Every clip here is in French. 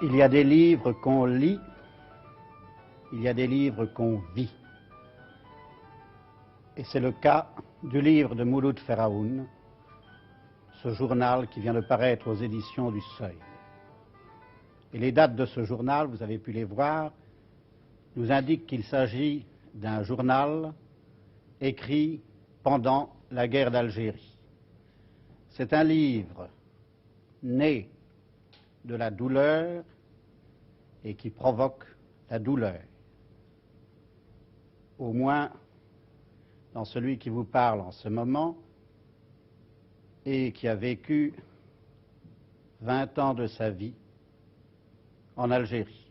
Il y a des livres qu'on lit, il y a des livres qu'on vit. Et c'est le cas du livre de Mouloud Feraoun, ce journal qui vient de paraître aux éditions du Seuil. Et les dates de ce journal, vous avez pu les voir, nous indiquent qu'il s'agit d'un journal écrit pendant la guerre d'Algérie. C'est un livre né de la douleur et qui provoque la douleur. Au moins dans celui qui vous parle en ce moment et qui a vécu 20 ans de sa vie en Algérie.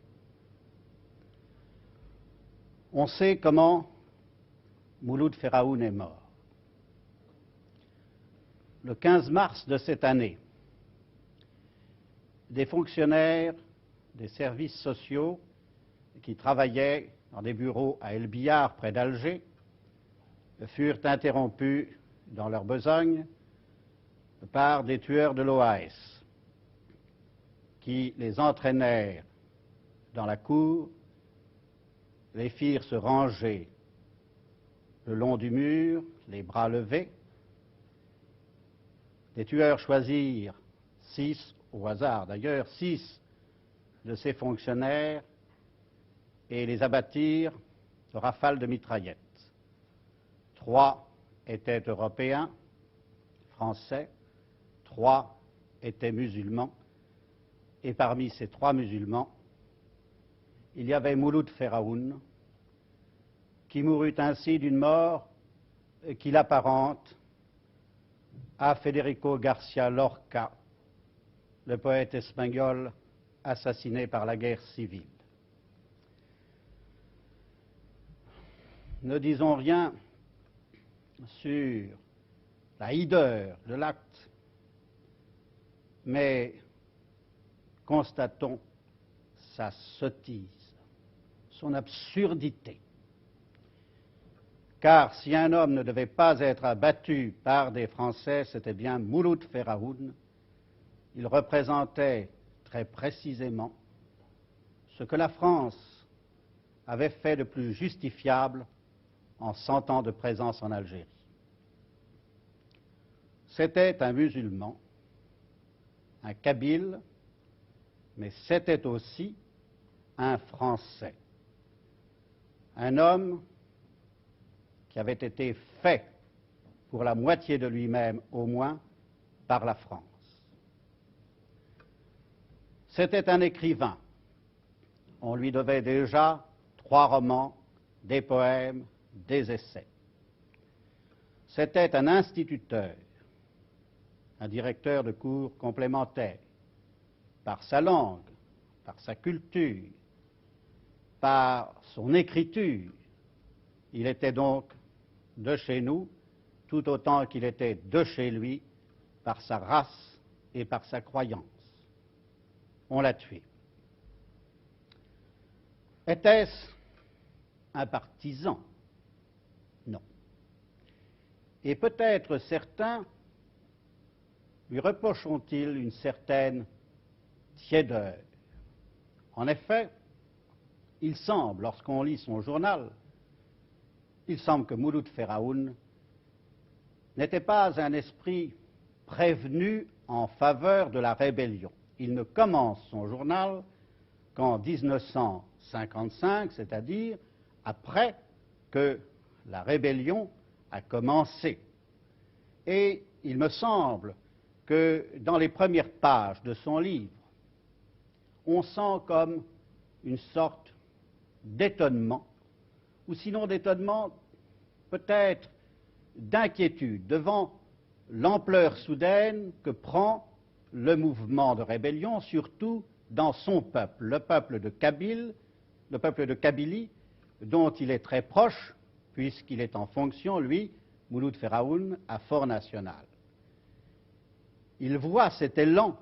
On sait comment Mouloud Feraoun est mort. Le 15 mars de cette année, des fonctionnaires des services sociaux qui travaillaient dans des bureaux à El Biar, près d'Alger, furent interrompus dans leur besogne par des tueurs de l'OAS qui les entraînèrent dans la cour, les firent se ranger le long du mur, les bras levés. Les tueurs choisirent 6, au hasard d'ailleurs, 6 de ces fonctionnaires et les abattirent de rafales de mitraillettes. 3 étaient européens, français, 3 étaient musulmans, et parmi ces 3 musulmans, il y avait Mouloud Feraoun, qui mourut ainsi d'une mort qu'il apparente à Federico García Lorca, le poète espagnol assassiné par la guerre civile. Ne disons rien sur la hideur de l'acte, mais constatons sa sottise, son absurdité. Car si un homme ne devait pas être abattu par des Français, c'était bien Mouloud Feraoun. Il représentait très précisément ce que la France avait fait de plus justifiable en 100 ans de présence en Algérie. C'était un musulman, un kabyle, mais c'était aussi un Français, un homme qui avait été fait pour la moitié de lui-même au moins par la France. C'était un écrivain. On lui devait déjà 3 romans, des poèmes, des essais. C'était un instituteur, un directeur de cours complémentaires, par sa langue, par sa culture, par son écriture. Il était donc de chez nous, tout autant qu'il était de chez lui, par sa race et par sa croyance. On l'a tué. Était-ce un partisan? Non. Et peut-être certains lui reprocheront-ils une certaine tiédeur. En effet, il semble, lorsqu'on lit son journal, il semble que Mouloud Feraoun n'était pas un esprit prévenu en faveur de la rébellion. Il ne commence son journal qu'en 1955, c'est-à-dire après que la rébellion a commencé. Et il me semble que dans les premières pages de son livre, on sent comme une sorte d'étonnement, ou sinon d'étonnement, peut-être d'inquiétude devant l'ampleur soudaine que prend le mouvement de rébellion, surtout dans son peuple, le peuple de Kabylie, dont il est très proche, puisqu'il est en fonction, lui, Mouloud Feraoun, à Fort National. Il voit cet élan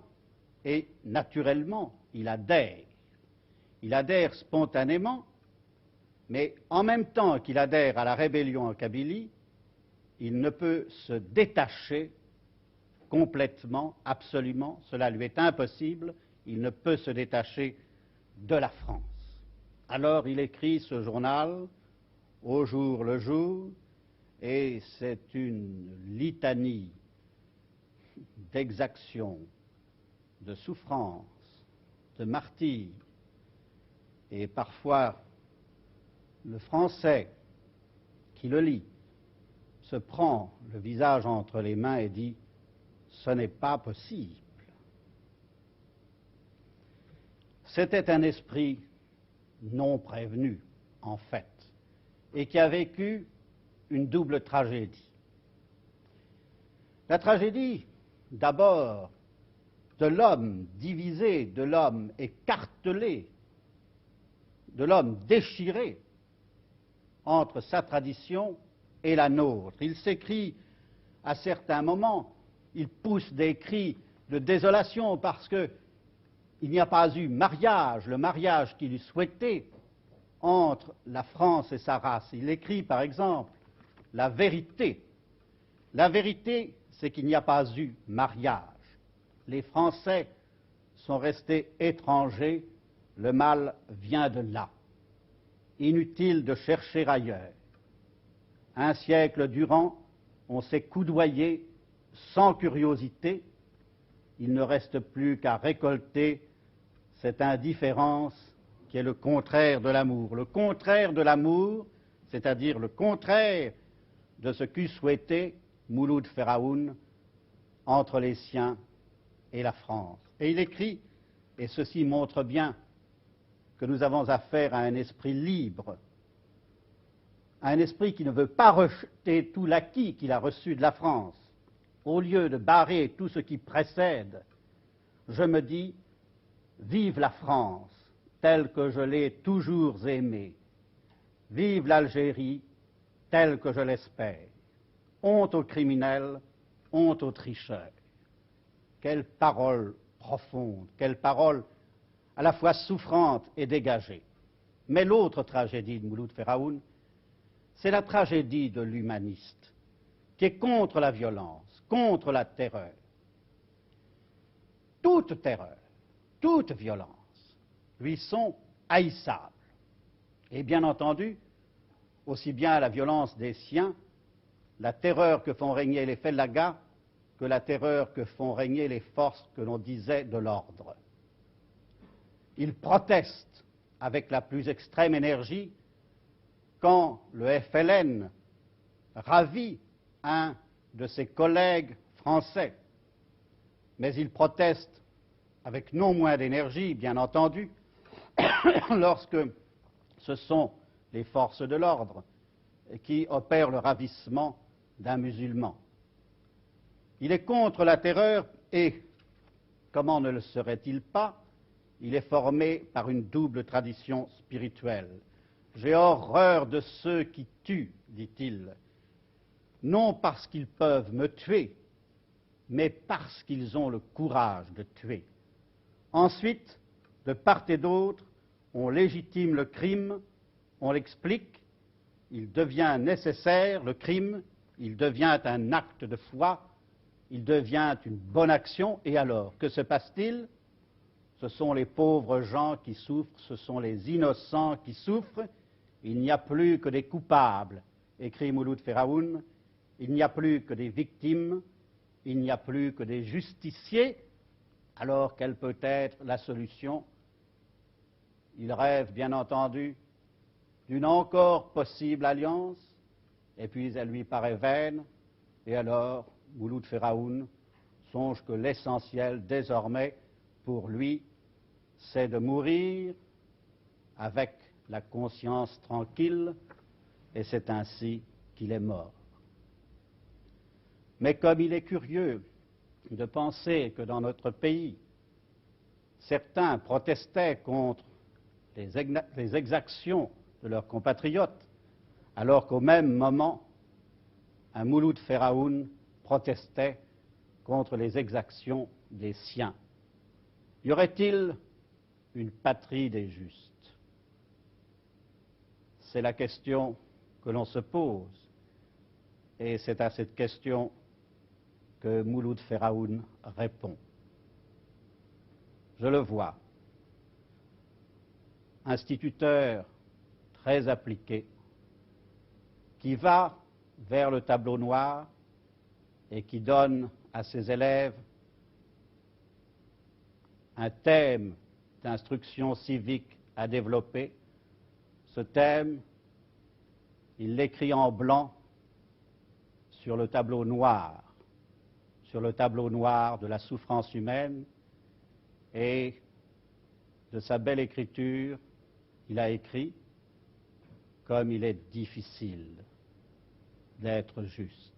et, naturellement, il adhère. Il adhère spontanément, mais en même temps qu'il adhère à la rébellion en Kabylie, il ne peut se détacher complètement, absolument, cela lui est impossible, il ne peut se détacher de la France. Alors il écrit ce journal, Au jour le jour, et c'est une litanie d'exactions, de souffrances, de martyrs, et parfois le Français qui le lit se prend le visage entre les mains et dit « ce n'est pas possible ». C'était un esprit non prévenu, en fait, et qui a vécu une double tragédie. La tragédie, d'abord, de l'homme divisé, de l'homme écartelé, de l'homme déchiré entre sa tradition et la nôtre. Il s'écrie à certains moments, il pousse des cris de désolation parce qu'il n'y a pas eu mariage, le mariage qu'il souhaitait entre la France et sa race. Il écrit par exemple la vérité. La vérité, c'est qu'il n'y a pas eu mariage. Les Français sont restés étrangers, le mal vient de là. Inutile de chercher ailleurs. Un siècle durant, on s'est coudoyé sans curiosité. Il ne reste plus qu'à récolter cette indifférence qui est le contraire de l'amour. Le contraire de l'amour, c'est-à-dire le contraire de ce qu'eût souhaité Mouloud Feraoun entre les siens et la France. Et il écrit, et ceci montre bien que nous avons affaire à un esprit libre, à un esprit qui ne veut pas rejeter tout l'acquis qu'il a reçu de la France. Au lieu de barrer tout ce qui précède, je me dis, vive la France telle que je l'ai toujours aimée, vive l'Algérie telle que je l'espère. Honte aux criminels, honte aux tricheurs. Quelle parole profonde, quelle parole à la fois souffrante et dégagée. Mais l'autre tragédie de Mouloud Feraoun, c'est la tragédie de l'humaniste, qui est contre la violence, contre la terreur. Toute terreur, toute violence lui sont haïssables. Et bien entendu, aussi bien la violence des siens, la terreur que font régner les fellagas, que la terreur que font régner les forces que l'on disait de l'ordre. Il proteste avec la plus extrême énergie quand le FLN ravit un de ses collègues français. Mais il proteste avec non moins d'énergie, bien entendu, lorsque ce sont les forces de l'ordre qui opèrent le ravissement d'un musulman. Il est contre la terreur et, comment ne le serait-il pas, il est formé par une double tradition spirituelle. J'ai horreur de ceux qui tuent, dit-il, non parce qu'ils peuvent me tuer, mais parce qu'ils ont le courage de tuer. Ensuite, de part et d'autre, on légitime le crime, on l'explique, il devient nécessaire, le crime, il devient un acte de foi, il devient une bonne action, et alors, que se passe-t-il? Ce sont les pauvres gens qui souffrent, ce sont les innocents qui souffrent, il n'y a plus que des coupables, écrit Mouloud Feraoun, il n'y a plus que des victimes, il n'y a plus que des justiciers, alors quelle peut être la solution? Il rêve, bien entendu, d'une encore possible alliance, et puis elle lui paraît vaine, et alors Mouloud Feraoun songe que l'essentiel désormais pour lui, c'est de mourir avec la conscience tranquille, et c'est ainsi qu'il est mort. Mais comme il est curieux de penser que dans notre pays, certains protestaient contre les exactions de leurs compatriotes, alors qu'au même moment, un Mouloud Feraoun protestait contre les exactions des siens. Y aurait-il une patrie des justes? C'est la question que l'on se pose, et c'est à cette question que Mouloud Feraoun répond. je le vois, instituteur très appliqué, qui va vers le tableau noir et qui donne à ses élèves un thème d'instruction civique à développer. Ce thème, il l'écrit en blanc sur le tableau noir de la souffrance humaine, et de sa belle écriture, il a écrit « Comme il est difficile d'être juste ».